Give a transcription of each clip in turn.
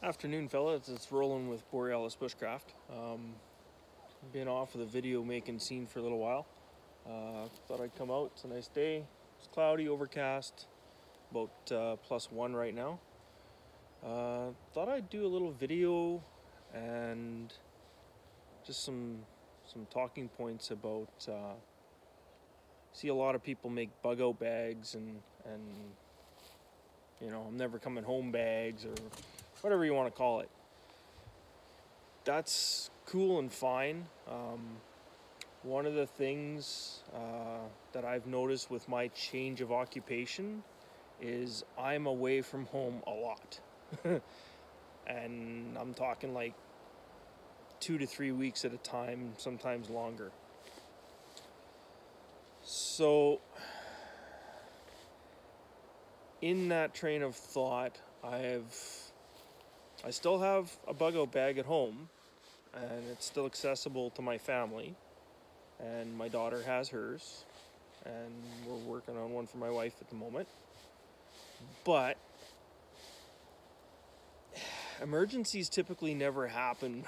Afternoon, fellas. It's Roland with Borealis Bushcraft. Been off with a video making scene for a little while. Thought I'd come out. It's a nice day. It's cloudy, overcast, about +1 right now. Thought I'd do a little video and just some talking points about. See a lot of people make bug out bags and I'm never coming home bags or whatever you want to call it. That's cool and fine. One of the things that I've noticed with my change of occupation is I'm away from home a lot. And I'm talking like 2 to 3 weeks at a time, sometimes longer. So in that train of thought, I still have a bug out bag at home, and it's still accessible to my family, and my daughter has hers, and we're working on one for my wife at the moment. But emergencies typically never happen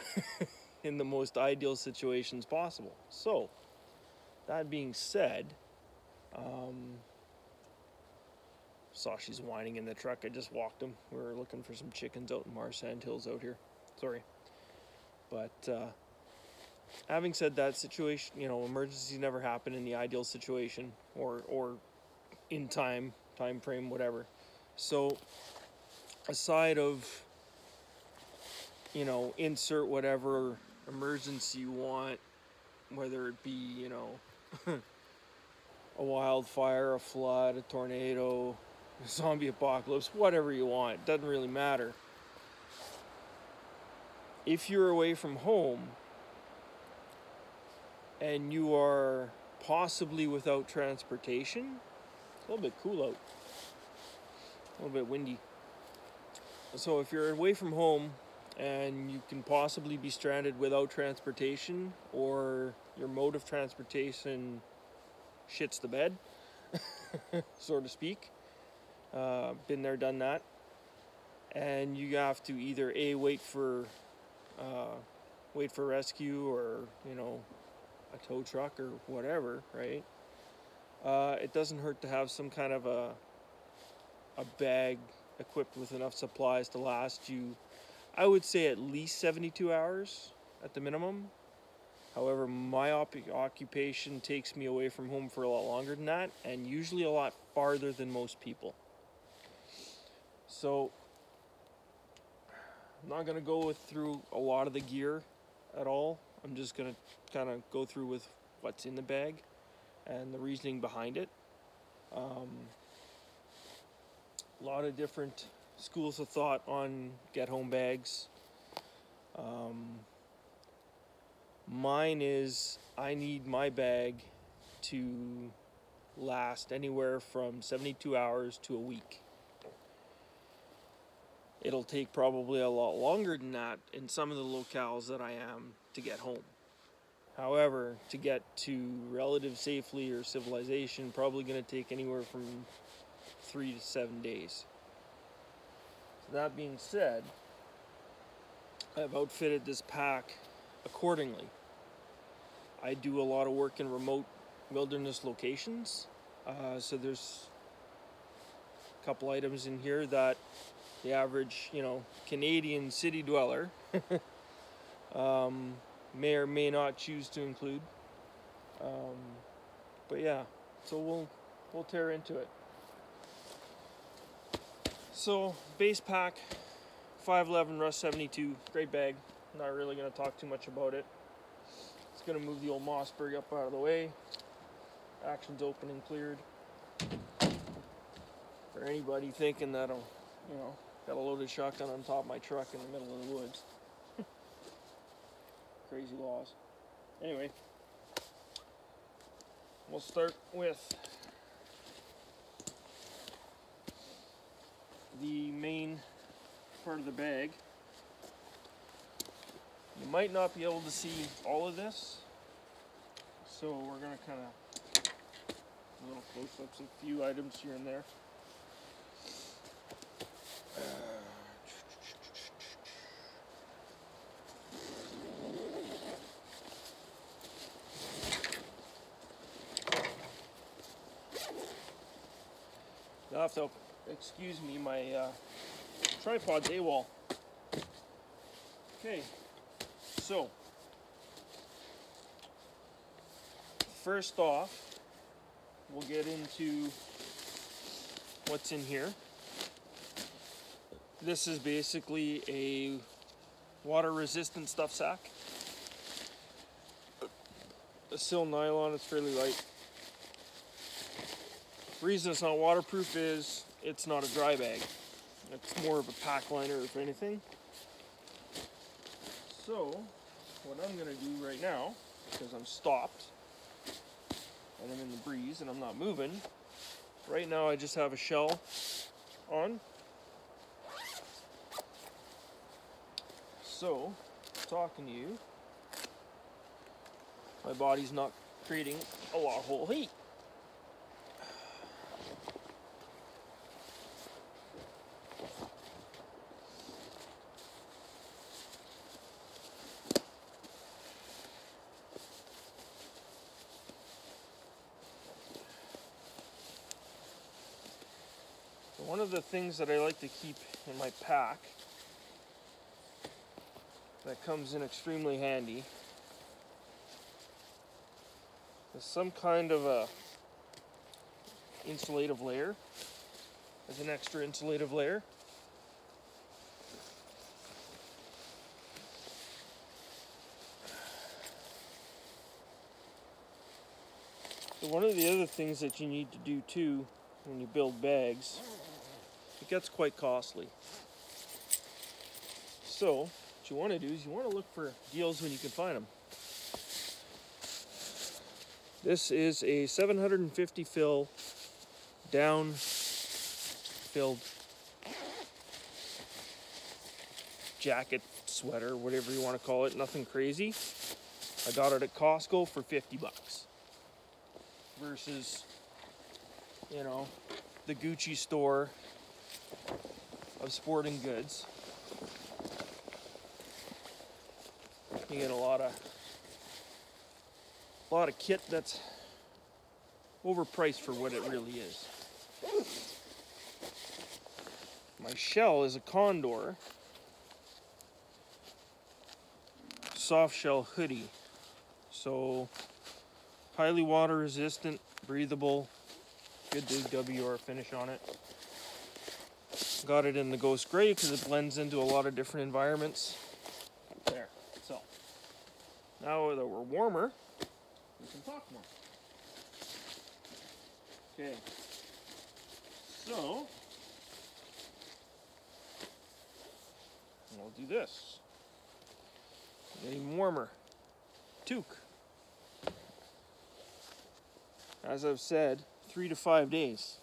in the most ideal situations possible. So that being said, saw she's whining in the truck. I just walked them. We were looking for some chickens out in Mars Sandhills out here. Sorry. But having said that, situation, emergencies never happen in the ideal situation or in time frame, whatever. So aside of, insert whatever emergency you want, whether it be, a wildfire, a flood, a tornado, a zombie apocalypse, whatever you want, it doesn't really matter. If you're away from home and you are possibly without transportation, it's a little bit cool out, a little bit windy. So if you're away from home and you can possibly be stranded without transportation, or your mode of transportation shits the bed, so to speak, been there, done that, and you have to either wait for rescue, or a tow truck or whatever, right? It doesn't hurt to have some kind of a bag equipped with enough supplies to last you, I would say, at least 72 hours at the minimum. However, my occupation takes me away from home for a lot longer than that, and usually a lot farther than most people. So I'm not going to go through a lot of the gear at all. I'm just going to kind of go through with what's in the bag and the reasoning behind it. A lot of different schools of thought on get home bags. Mine is, I need my bag to last anywhere from 72 hours to a week. It'll take probably a lot longer than that in some of the locales that I am to get home. However, to get to relative safely or civilization, probably going to take anywhere from 3 to 7 days. So that being said, I've outfitted this pack accordingly. I do a lot of work in remote wilderness locations, so there's a couple items in here that the average, Canadian city dweller may or may not choose to include. But yeah, so we'll tear into it. So base pack, 511 Rust 72, great bag. Not really going to talk too much about it. It's going to move the old Mossberg up out of the way. Action's open and cleared. For anybody thinking that I'll, got a loaded shotgun on top of my truck in the middle of the woods. Crazy laws. Anyway, we'll start with the main part of the bag. You might not be able to see all of this, so we're going to kind of little close-ups of a few items here and there. have to excuse me, my tripod's AWOL. Okay, so first off, we'll get into what's in here. This is basically a water-resistant stuff sack. A sil nylon, it's fairly light. The reason it's not waterproof is it's not a dry bag. It's more of a pack liner, if anything. So, what I'm going to do right now, because I'm stopped, and I'm in the breeze and I'm not moving, right now I just have a shell on. So, talking to you, my body's not creating a lot of whole heat. So one of the things that I like to keep in my pack that comes in extremely handy is some kind of a insulative layer, as an extra insulative layer. So one of the other things that you need to do too when you build bags, it gets quite costly. So what you want to do is you want to look for deals when you can find them. This is a 750 fill down filled jacket, sweater, whatever you want to call it, nothing crazy. I got it at Costco for 50 bucks versus, you know, the Gucci store of sporting goods. You get a lot of kit that's overpriced for what it really is. My shell is a Condor soft shell hoodie, so highly water resistant, breathable, good WR finish on it. Got it in the Ghost Gray because it blends into a lot of different environments. There, so now that we're warmer, we can talk more. Okay, so we'll do this. Getting warmer. Toque. As I've said, 3 to 5 days.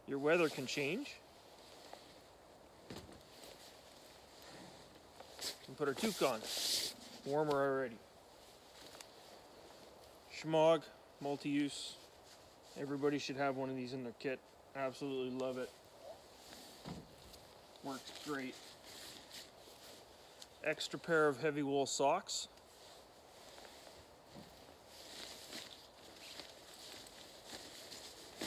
Your weather can change. You can put our toque on. Warmer already. Shmog, multi-use. Everybody should have one of these in their kit. Absolutely love it. Works great. Extra pair of heavy wool socks.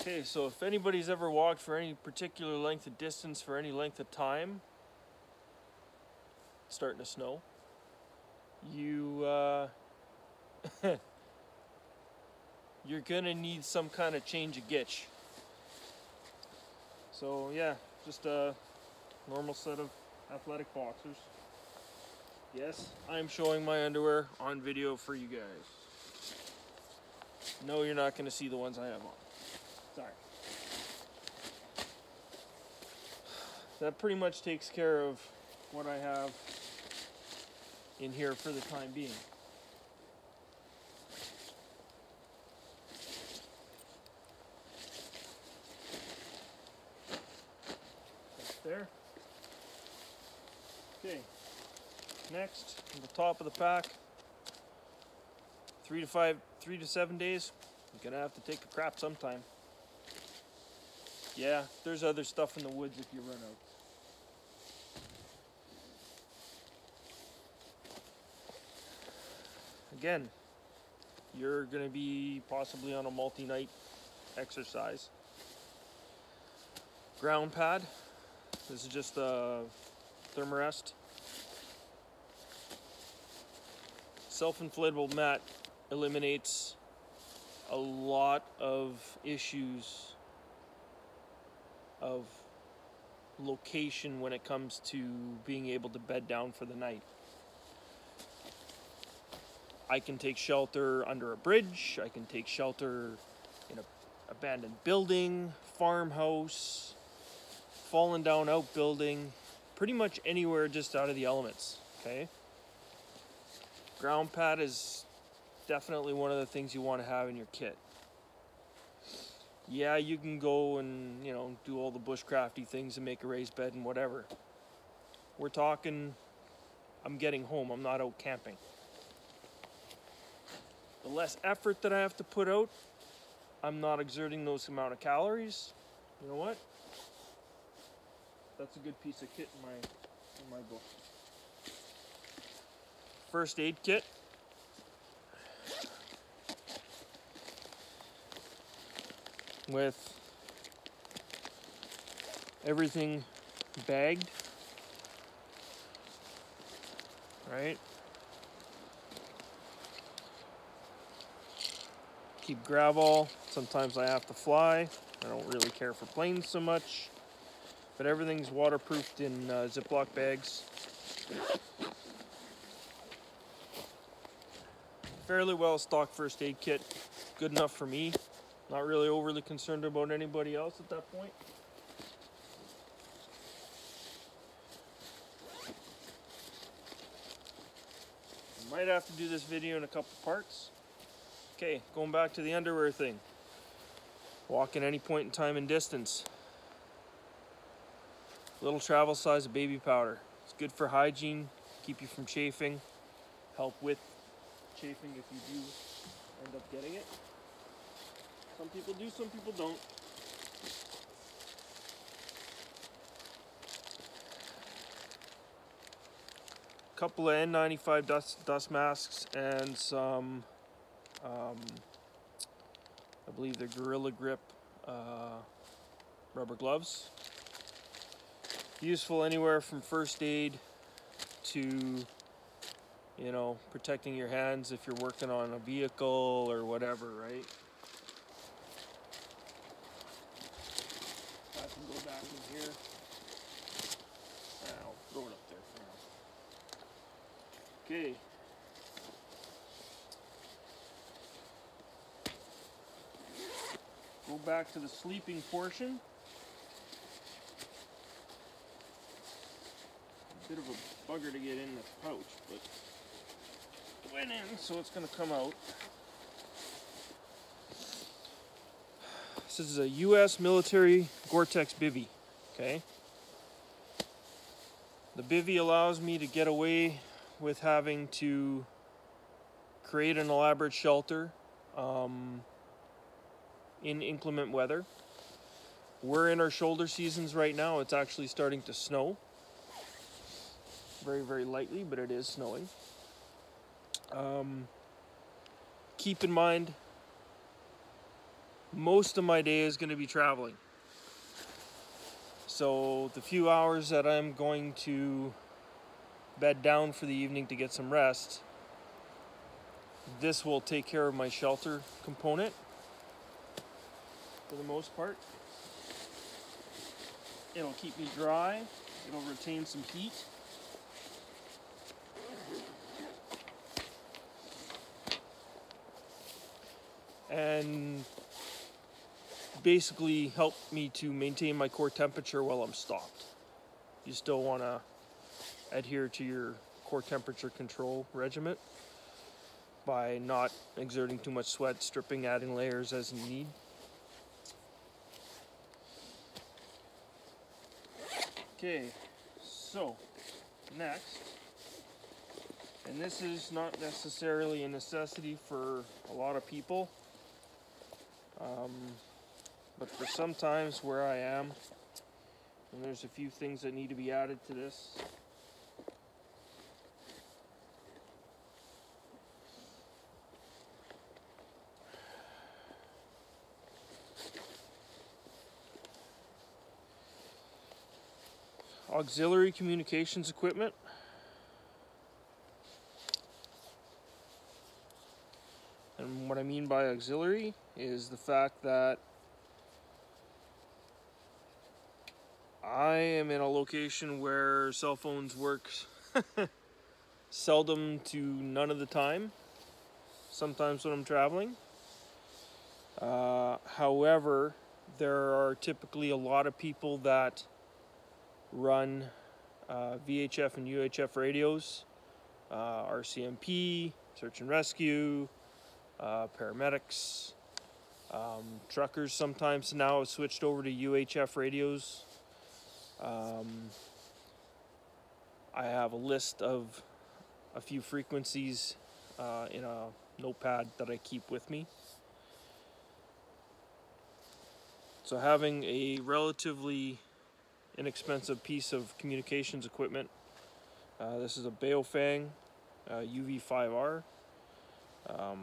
Okay, so if anybody's ever walked for any particular length of distance for any length of time, it's starting to snow, you you're gonna need some kind of change of gitch. So yeah, just a normal set of athletic boxers. Yes, I'm showing my underwear on video for you guys. No, you're not gonna see the ones I have on. Sorry. That pretty much takes care of what I have in here for the time being. That's there. Okay. Next, on the top of the pack, 3 to 7 days, you're gonna have to take a crap sometime. Yeah, there's other stuff in the woods if you run out. Again, you're gonna be possibly on a multi-night exercise. ground pad. This is just a Thermarest. Self-inflatable mat eliminates a lot of issues of location when it comes to being able to bed down for the night. I can take shelter under a bridge, I can take shelter in an abandoned building, farmhouse, fallen down outbuilding, pretty much anywhere just out of the elements, okay? Ground pad is definitely one of the things you want to have in your kit. Yeah, you can go and, you know, do all the bushcrafty things and make a raised bed and whatever. We're talking, I'm getting home, I'm not out camping. The less effort that I have to put out, I'm not exerting those amount of calories. You know what? That's a good piece of kit in my book. First aid kit. With everything bagged, right? Keep Gravol. Sometimes I have to fly. I don't really care for planes so much, but everything's waterproofed in Ziploc bags. Fairly well stocked first aid kit. Good enough for me. Not really overly concerned about anybody else at that point. I might have to do this video in a couple parts. Okay, going back to the underwear thing. Walk at any point in time and distance. Little travel size of baby powder. It's good for hygiene, keep you from chafing, help with chafing if you do end up getting it. Some people do, some people don't. Couple of N95 dust masks and some, I believe they're Gorilla Grip rubber gloves. Useful anywhere from first aid to, you know, protecting your hands if you're working on a vehicle or whatever, right? I can go back in here. I'll throw it up there for now. Okay. Go back to the sleeping portion. Bit of a bugger to get in the pouch, but it went in, so it's going to come out. This is a U.S. military Gore-Tex bivy, okay? The bivy allows me to get away with having to create an elaborate shelter in inclement weather. We're in our shoulder seasons right now. It's actually starting to snow. Very, very lightly, but it is snowing. Keep in mind, most of my day is going to be traveling. So the few hours that I'm going to bed down for the evening to get some rest, this will take care of my shelter component for the most part. It'll keep me dry. It'll retain some heat. And basically help me to maintain my core temperature while I'm stopped. You still want to adhere to your core temperature control regimen by not exerting too much sweat, stripping, adding layers as you need. Okay, so next, and this is not necessarily a necessity for a lot of people, but for some times where I am, and there's a few things that need to be added to this. auxiliary communications equipment. And what I mean by auxiliary is the fact that I am in a location where cell phones work seldom to none of the time, sometimes when I'm traveling. However, there are typically a lot of people that run VHF and UHF radios, RCMP, search and rescue, paramedics, truckers sometimes now have switched over to UHF radios. I have a list of a few frequencies in a notepad that I keep with me. So having a relatively inexpensive piece of communications equipment, this is a Baofeng UV5R. I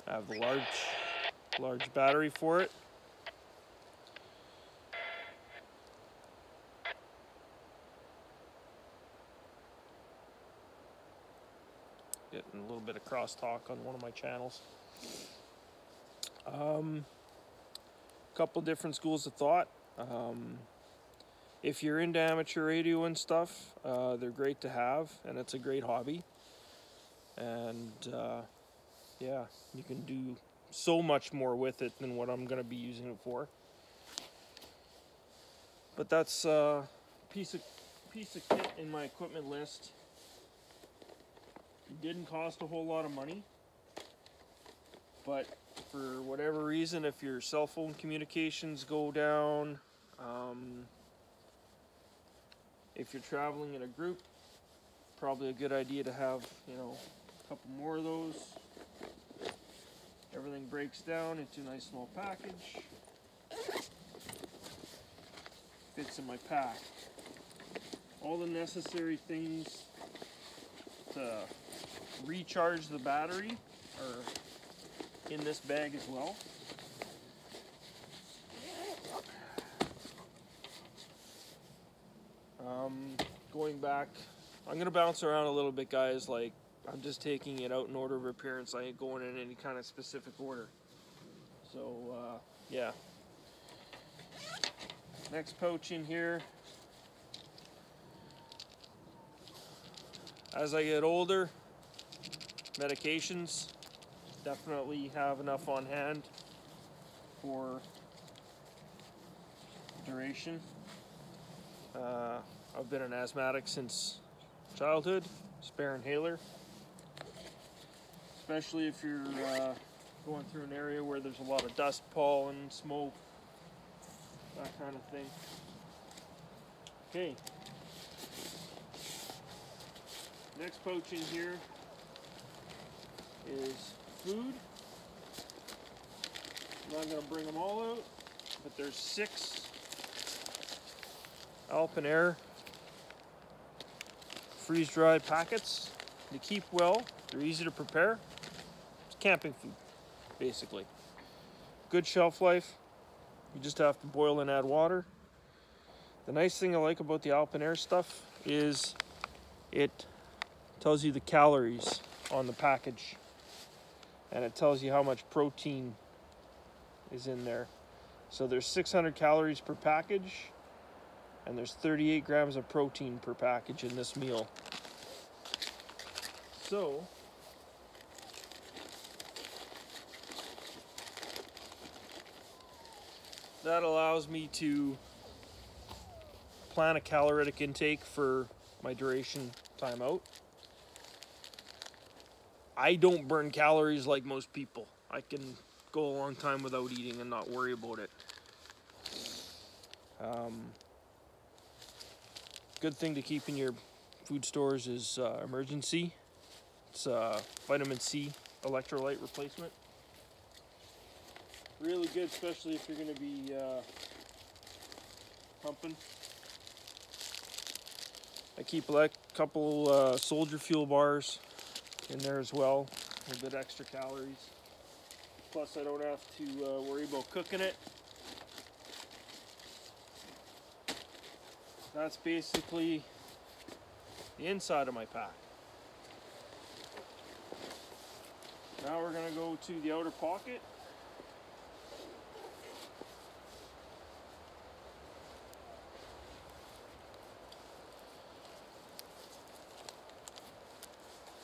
have the large battery for it. Getting a little bit of crosstalk on one of my channels. Couple different schools of thought. If you're into amateur radio and stuff, they're great to have, and it's a great hobby. And yeah, you can do so much more with it than what I'm going to be using it for. But that's a piece of kit in my equipment list. It didn't cost a whole lot of money, but for whatever reason, if your cell phone communications go down, if you're traveling in a group, probably a good idea to have, a couple more of those. Everything breaks down into a nice small package. Fits in my pack. All the necessary things to recharge the battery are in this bag as well. Going back, I'm going to bounce around a little bit, guys. Like, I'm just taking it out in order of appearance. I ain't going in any kind of specific order. So, yeah. Next pouch in here. As I get older, medications, definitely have enough on hand for duration. I've been an asthmatic since childhood, spare inhaler. Especially if you're going through an area where there's a lot of dust, pollen, smoke, that kind of thing. Okay. Next pouch in here is food. I'm not going to bring them all out, but there's 6 Alpenair freeze-dried packets. They keep well, they're easy to prepare. It's camping food, basically. Good shelf life. You just have to boil and add water. The nice thing I like about the Alpenair stuff is it tells you the calories on the package, and it tells you how much protein is in there. So there's 600 calories per package, and there's 38 grams of protein per package in this meal. So that allows me to plan a caloric intake for my duration time out. I don't burn calories like most people. I can go a long time without eating and not worry about it. Good thing to keep in your food stores is Emergen-C. It's vitamin C electrolyte replacement. Really good, especially if you're going to be pumping. I keep a couple Soldier Fuel bars in there as well. A little bit extra calories. Plus I don't have to worry about cooking it. That's basically the inside of my pack. Now we're going to go to the outer pocket.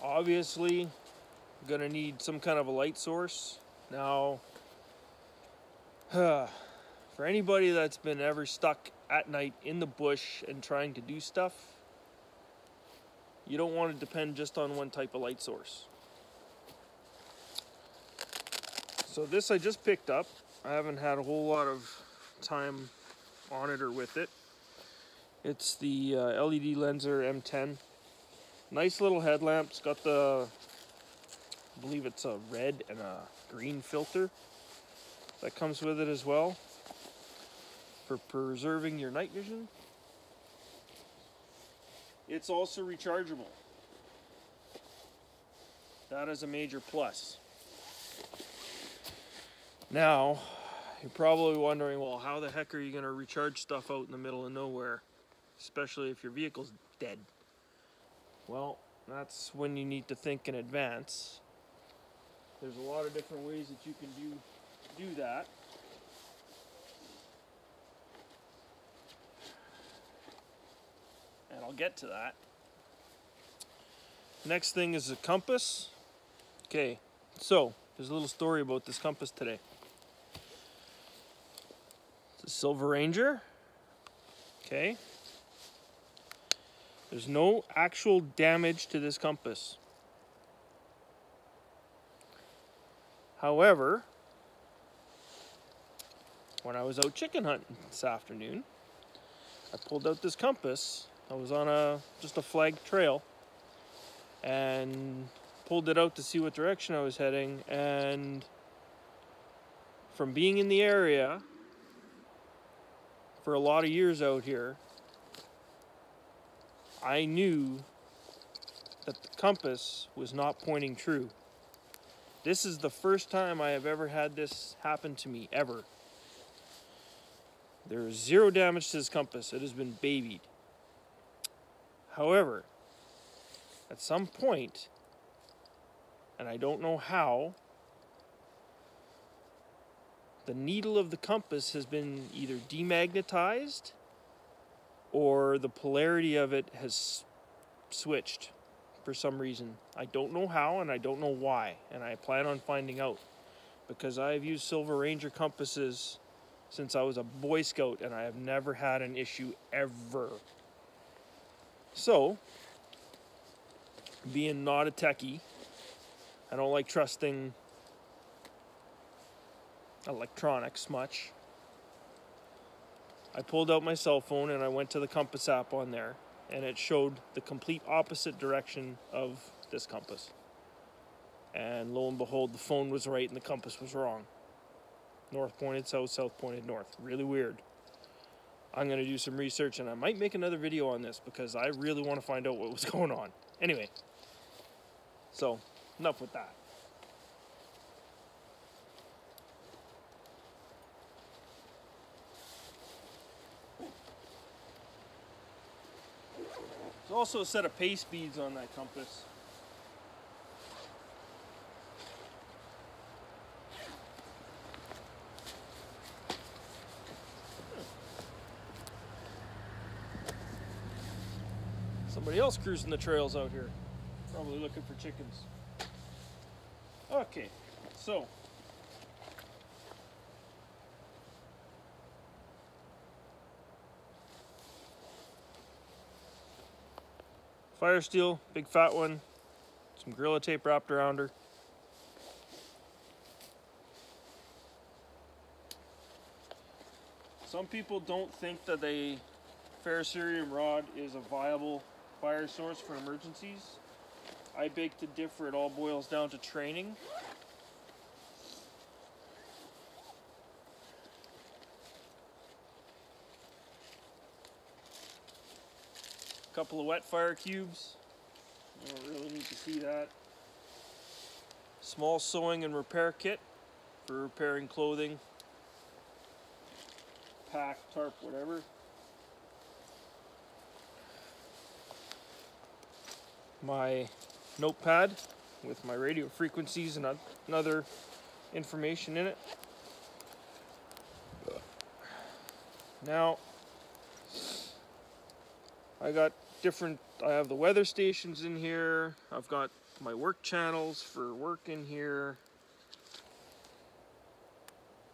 Obviously, I'm going to need some kind of a light source. Now, for anybody that's been ever stuck at night in the bush and trying to do stuff, you don't want to depend just on one type of light source. So this I just picked up. I haven't had a whole lot of time on it or with it. It's the LED Lenser M10. Nice little headlamp. It's got the, I believe it's a red and a green filter that comes with it as well for preserving your night vision. It's also rechargeable. That is a major plus. Now, you're probably wondering, well, how the heck are you going to recharge stuff out in the middle of nowhere, especially if your vehicle's dead? Well, that's when you need to think in advance. There's a lot of different ways that you can do that. And I'll get to that. Next thing is a compass. Okay, so there's a little story about this compass today. It's a Silver Ranger. Okay. There's no actual damage to this compass. However, when I was out chicken hunting this afternoon, I pulled out this compass. I was on just a flagged trail and pulled it out to see what direction I was heading, and from being in the area for a lot of years out here, I knew that the compass was not pointing true. This is the first time I have ever had this happen to me, ever. There is zero damage to this compass. It has been babied. However, at some point, and I don't know how, the needle of the compass has been either demagnetized or the polarity of it has switched for some reason. I don't know how and I don't know why, and I plan on finding out, because I've used Silver Ranger compasses since I was a Boy Scout and I have never had an issue ever. So, being not a techie, I don't like trusting electronics much. I pulled out my cell phone and I went to the compass app on there, and it showed the complete opposite direction of this compass. And lo and behold, the phone was right and the compass was wrong. North pointed south, south pointed north. Really weird. I'm going to do some research and I might make another video on this because I really want to find out what was going on. Anyway, so enough with that. There's also a set of pace beads on that compass. Somebody else cruising the trails out here, probably looking for chickens. Okay, so fire steel, big fat one, some Gorilla Tape wrapped around her. Some people don't think that a ferrocerium rod is a viable fire source for emergencies. I beg to differ. It all boils down to training. A couple of wet fire cubes. You don't really need to see that. Small sewing and repair kit for repairing clothing, pack, tarp, whatever. my notepad with my radio frequencies and other information in it. Now, I have the weather stations in here. I've got my work channels for work in here.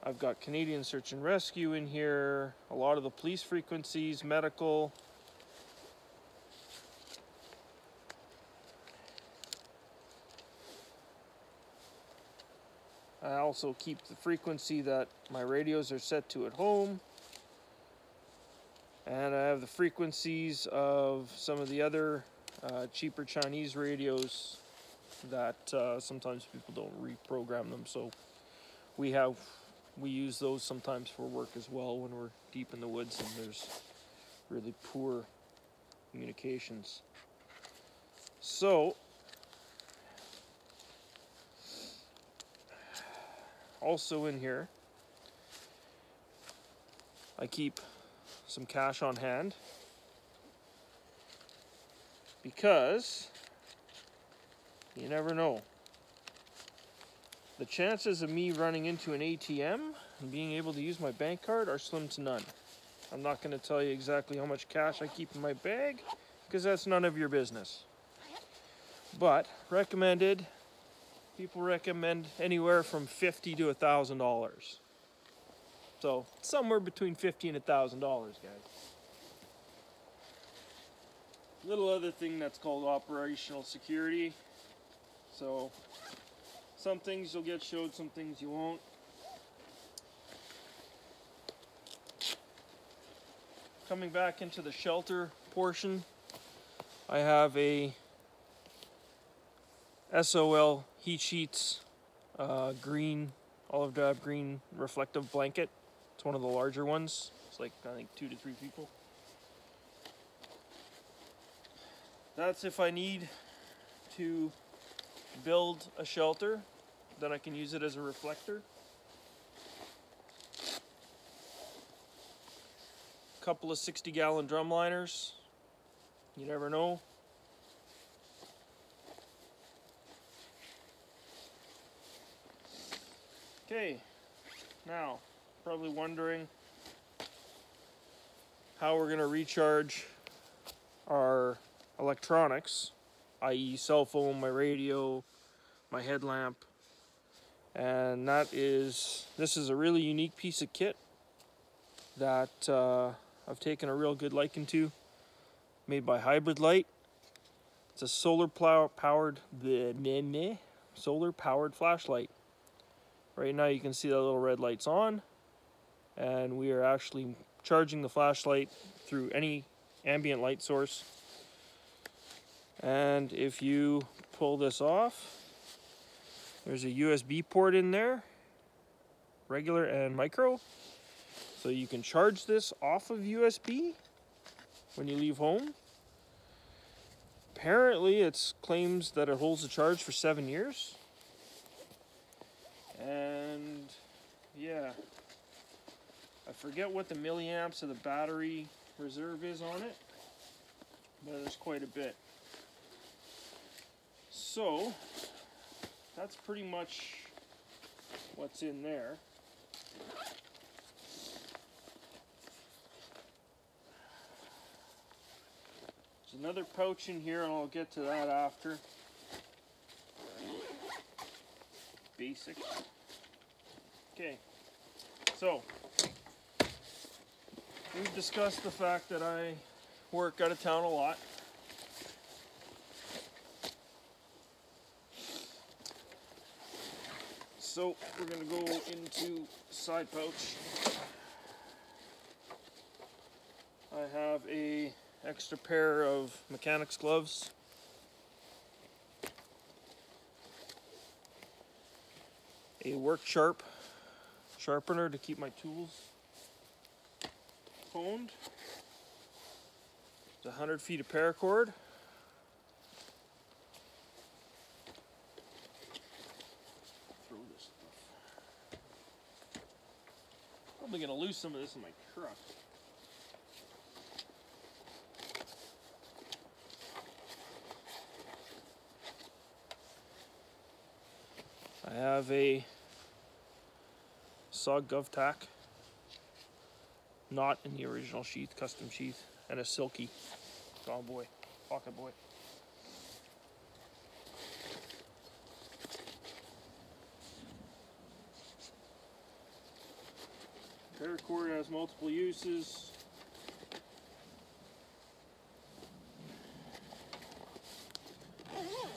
I've got Canadian Search and Rescue in here. A lot of the police frequencies, medical. I also keep the frequency that my radios are set to at home. And I have the frequencies of some of the other cheaper Chinese radios that sometimes people don't reprogram them. So we use those sometimes for work as well when we're deep in the woods and there's really poor communications. So also in here, I keep some cash on hand because you never know. The chances of me running into an ATM and being able to use my bank card are slim to none. I'm not going to tell you exactly how much cash I keep in my bag because that's none of your business. But recommended, people recommend anywhere from $50 to $1,000. So somewhere between $50 and $1,000, guys. Little other thing that's called operational security. So some things you'll get showed, some things you won't. Coming back into the shelter portion, I have a SOL Heat Sheets green, olive drab green reflective blanket. It's one of the larger ones. It's like, I think, 2 to 3 people. That's if I need to build a shelter, then I can use it as a reflector. A couple of 60-gallon drum liners. You never know. Okay, now, probably wondering how we're going to recharge our electronics, i.e. cell phone, my radio, my headlamp. And this is a really unique piece of kit that I've taken a real good liking to, made by Hybrid Light. It's a solar-powered flashlight. Right now you can see that little red light's on, and we are actually charging the flashlight through any ambient light source. And if you pull this off, there's a USB port in there, regular and micro. So you can charge this off of USB when you leave home. Apparently it claims that it holds the charge for 7 years. And yeah, I forget what the milliamps of the battery reserve is on it, but there's quite a bit. So that's pretty much what's in there. There's another pouch in here, and I'll get to that after. Basic. Okay, so we've discussed the fact that I work out of town a lot. So we're going to go into side pouch. I have a extra pair of mechanics gloves. A work sharpener to keep my tools honed. It's 100 feet of paracord. Throw this stuff. Probably gonna lose some of this in my truck. I have a SOG GovTac, not in the original sheath, custom sheath, and a Silky Tall Boy, Pocket Boy. Paracord has multiple uses.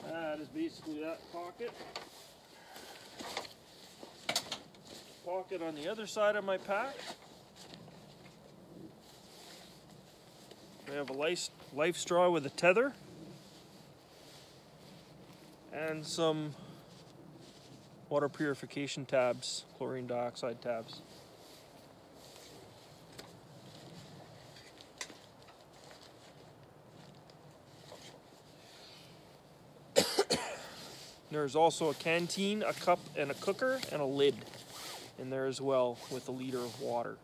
That is basically that pocket. Pocket on the other side of my pack. We have a life straw with a tether and some water purification tabs, chlorine dioxide tabs. There's also a canteen, a cup, and a cooker, and a lid in there as well with a liter of water.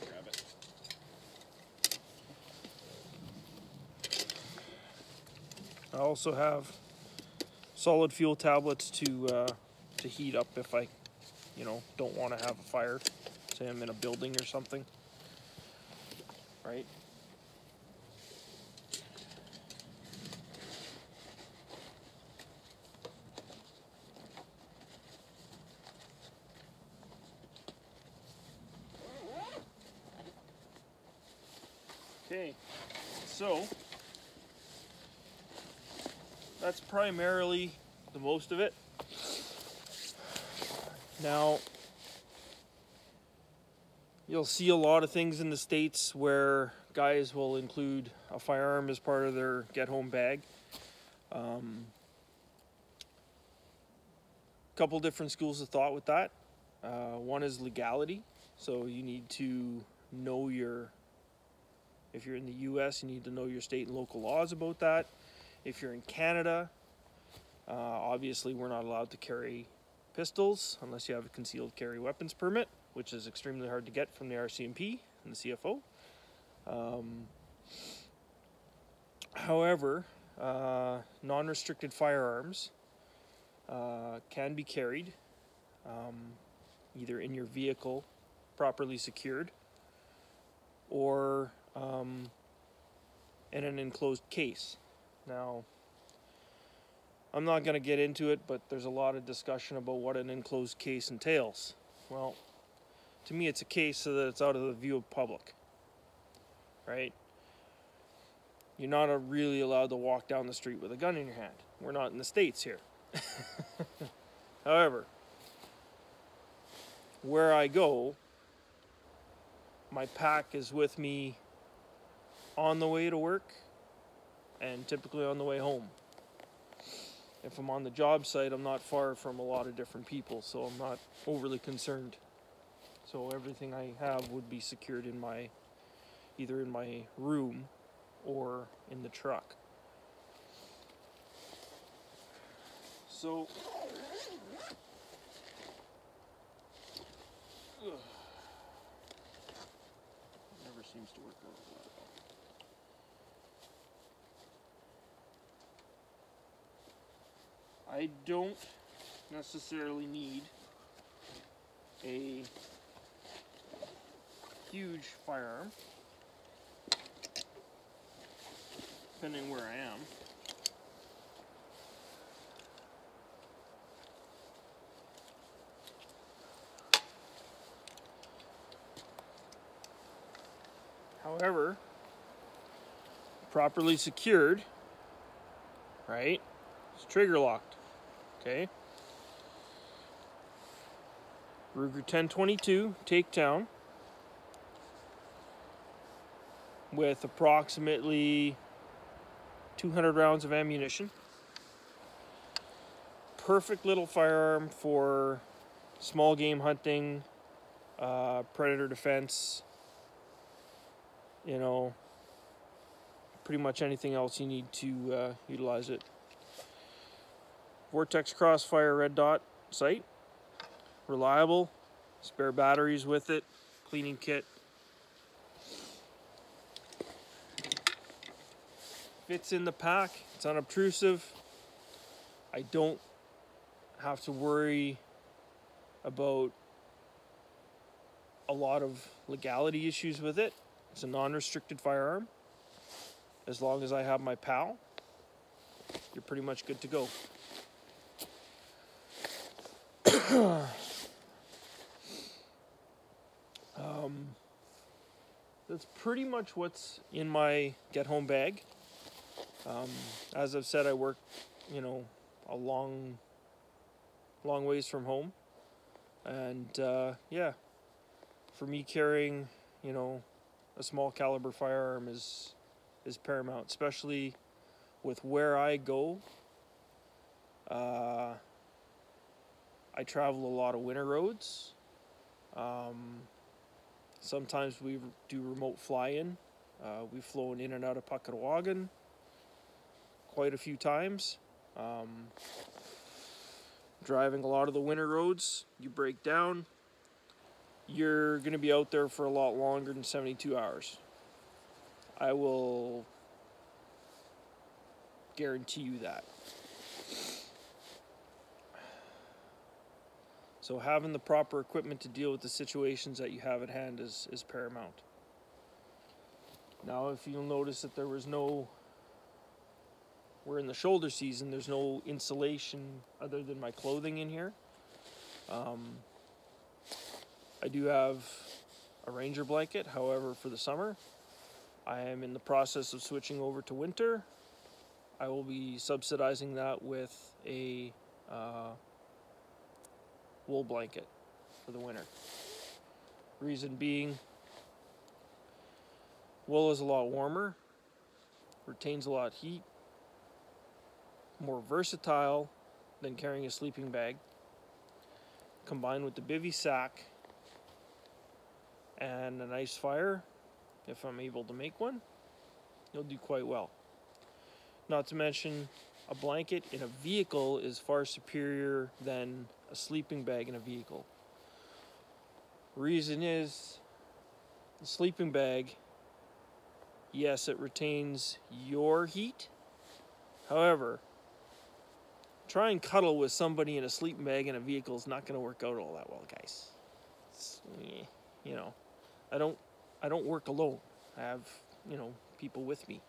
Grab it. I also have solid fuel tablets to heat up if I, don't want to have a fire. Say I'm in a building or something, right? Okay, so that's primarily the most of it. Now, you'll see a lot of things in the States where guys will include a firearm as part of their get-home bag. Couple different schools of thought with that. One is legality, so you need to know if you're in the US, you need to know your state and local laws about that. If you're in Canada, obviously we're not allowed to carry pistols unless you have a concealed carry weapons permit, which is extremely hard to get from the RCMP and the CFO. However, non-restricted firearms can be carried either in your vehicle, properly secured, or in an enclosed case. Now, I'm not going to get into it, but there's a lot of discussion about what an enclosed case entails. Well, to me it's a case so that it's out of the view of public, right? You're not really allowed to walk down the street with a gun in your hand. We're not in the States here. However, where I go, my pack is with me on the way to work and typically on the way home. If I'm on the job site, I'm not far from a lot of different people, so I'm not overly concerned. So everything I have would be secured in either in my room or in the truck. So never seems to work out well. I don't necessarily need a huge firearm, depending where I am. However, properly secured, right? It's trigger locked. Okay. Ruger 1022 takedown with approximately 200 rounds of ammunition. Perfect little firearm for small game hunting, predator defense, pretty much anything else you need to utilize it. Vortex Crossfire red dot sight, reliable, spare batteries with it, cleaning kit. fits in the pack. It's unobtrusive. I don't have to worry about a lot of legality issues with it. It's a non-restricted firearm. As long as I have my PAL, you're pretty much good to go. That's pretty much what's in my get home bag. As I've said, I work, a long ways from home. And yeah, for me carrying, a small caliber firearm is paramount, especially with where I go. I travel a lot of winter roads. Sometimes we do remote fly-in. We've flown in and out of Puckawagan quite a few times. Driving a lot of the winter roads, you break down, you're going to be out there for a lot longer than 72 hours. I will guarantee you that. So having the proper equipment to deal with the situations that you have at hand is paramount. Now, if you'll notice that we're in the shoulder season, there's no insulation other than my clothing in here. I do have a Ranger blanket, however, for the summer. I am in the process of switching over to winter. I will be subsidizing that with a wool blanket for the winter. Reason being, wool is a lot warmer, retains a lot of heat, more versatile than carrying a sleeping bag. Combined with the bivy sack and a nice fire, if I'm able to make one, you'll do quite well. Not to mention, a blanket in a vehicle is far superior than a sleeping bag in a vehicle. Reason is, the sleeping bag, yes, it retains your heat. However, try and cuddle with somebody in a sleeping bag in a vehicle is not going to work out all that well, guys. I don't work alone. I have, people with me.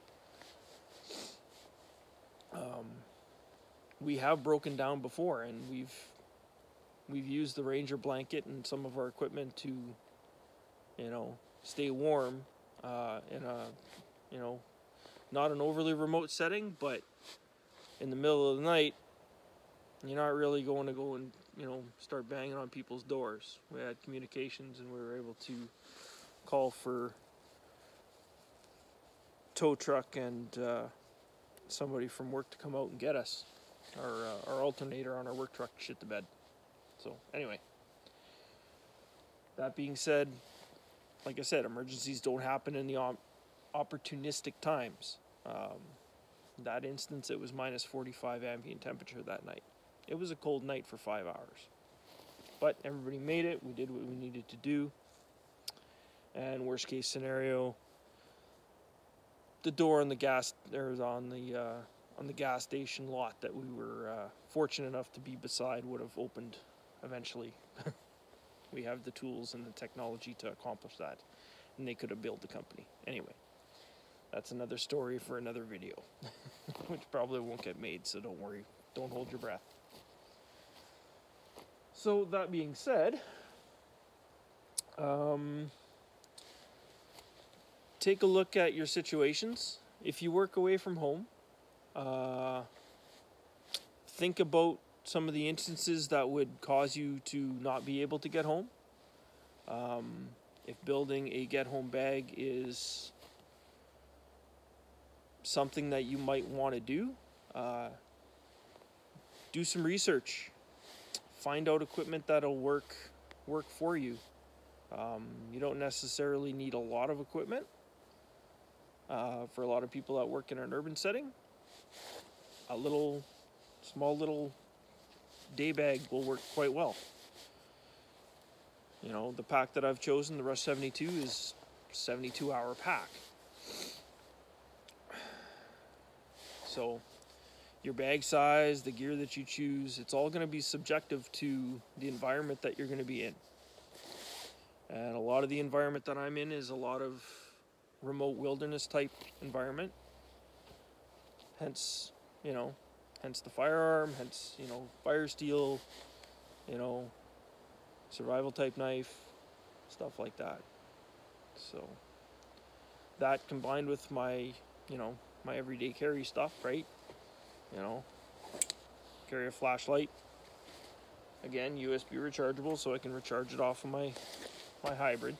We have broken down before, and we've used the Ranger blanket and some of our equipment to, stay warm in a, not an overly remote setting, but in the middle of the night, you're not really going to go and, start banging on people's doors. We had communications, and we were able to call for tow truck and somebody from work to come out and get us. Our alternator on our work truck shit the bed. So anyway, that being said, like I said, emergencies don't happen in the opportunistic times. That instance, it was minus 45 ambient temperature that night. It was a cold night for 5 hours. But everybody made it. We did what we needed to do. And worst case scenario, the door on the gas station lot that we were fortunate enough to be beside would have opened eventually. We have the tools and the technology to accomplish that, and they could have built the company. Anyway, that's another story for another video, which probably won't get made, so don't worry. Don't hold your breath. So that being said, take a look at your situations. If you work away from home, think about some of the instances that would cause you to not be able to get home. If building a get home bag is something that you might want to do some research. Find out equipment that'll work for you. You don't necessarily need a lot of equipment. For a lot of people that work in an urban setting, a small little day bag will work quite well. The pack that I've chosen, the Rush 72, is a 72-hour pack. So your bag size, the gear that you choose, it's all going to be subjective to the environment that you're going to be in. And a lot of the environment that I'm in is a lot of remote wilderness type environment. Hence, hence the firearm, hence, fire steel, survival type knife, stuff like that. So that combined with my, my everyday carry stuff, right? Carry a flashlight. Again, USB rechargeable, so I can recharge it off of my hybrid.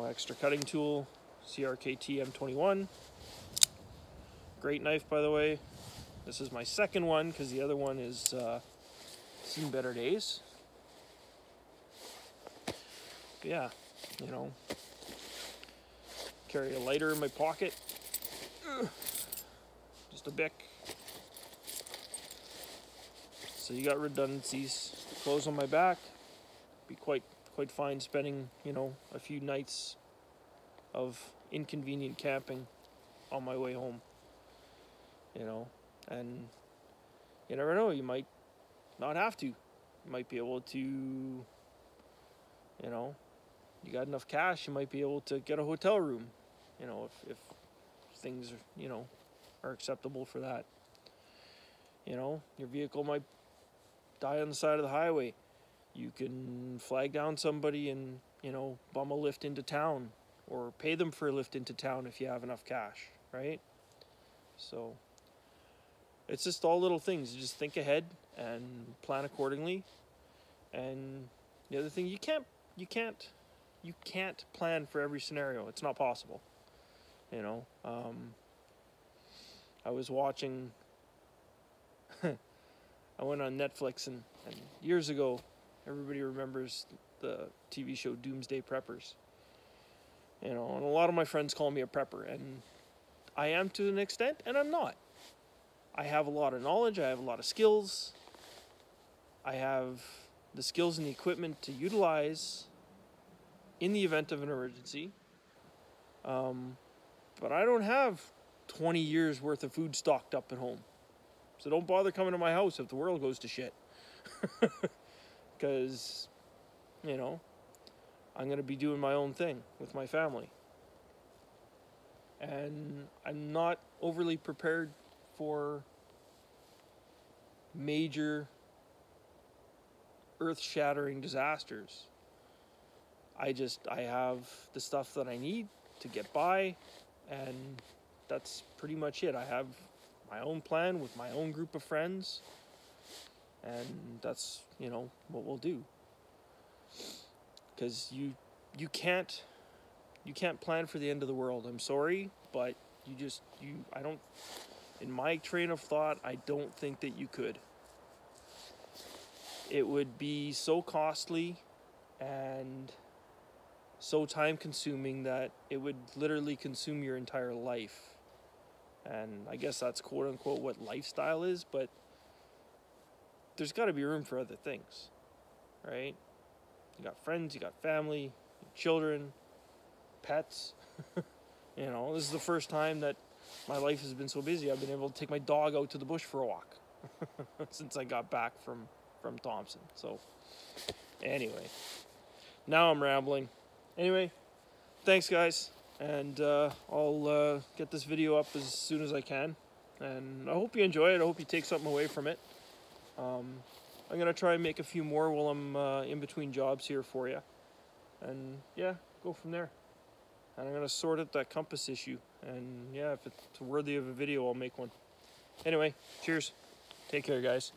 Extra cutting tool, CRKT M21. Great knife, by the way. This is my second one because the other one is seen better days. But yeah, carry a lighter in my pocket. Just a Bic. So you got redundancies. Clothes on my back. Be quite fine spending, a few nights of inconvenient camping on my way home. And you never know, you might not have to. You might be able to, you got enough cash, you might be able to get a hotel room, if things are acceptable for that. Your vehicle might die on the side of the highway. You can flag down somebody and, bum a lift into town, or pay them for a lift into town if you have enough cash, right? So it's just all little things. You just think ahead and plan accordingly. And the other thing, you can't plan for every scenario. It's not possible. I was watching I went on Netflix and years ago, everybody remembers the TV show Doomsday Preppers. And a lot of my friends call me a prepper, and I am to an extent, and I'm not. I have a lot of knowledge, I have a lot of skills. I have the skills and the equipment to utilize in the event of an emergency. But I don't have 20 years worth of food stocked up at home. So don't bother coming to my house if the world goes to shit. Because, I'm going to be doing my own thing with my family. And I'm not overly prepared for major earth-shattering disasters. I have the stuff that I need to get by, and that's pretty much it. I have my own plan with my own group of friends, and that's, what we'll do. Because you can't plan for the end of the world. I'm sorry, but I don't, in my train of thought, I don't think that you could. It would be so costly and so time consuming that it would literally consume your entire life. And I guess that's quote unquote what lifestyle is, but there's got to be room for other things, right? You got friends, you got family, children, pets. This is the first time that my life has been so busy. I've been able to take my dog out to the bush for a walk since I got back from Thompson. So anyway, now I'm rambling. Anyway, thanks guys, and I'll get this video up as soon as I can, and I hope you enjoy it. I hope you take something away from it. I'm gonna try and make a few more while I'm in between jobs here for you, and yeah, go from there. And I'm gonna sort out that compass issue, and yeah, if it's worthy of a video, I'll make one. Anyway, cheers. Take care, guys.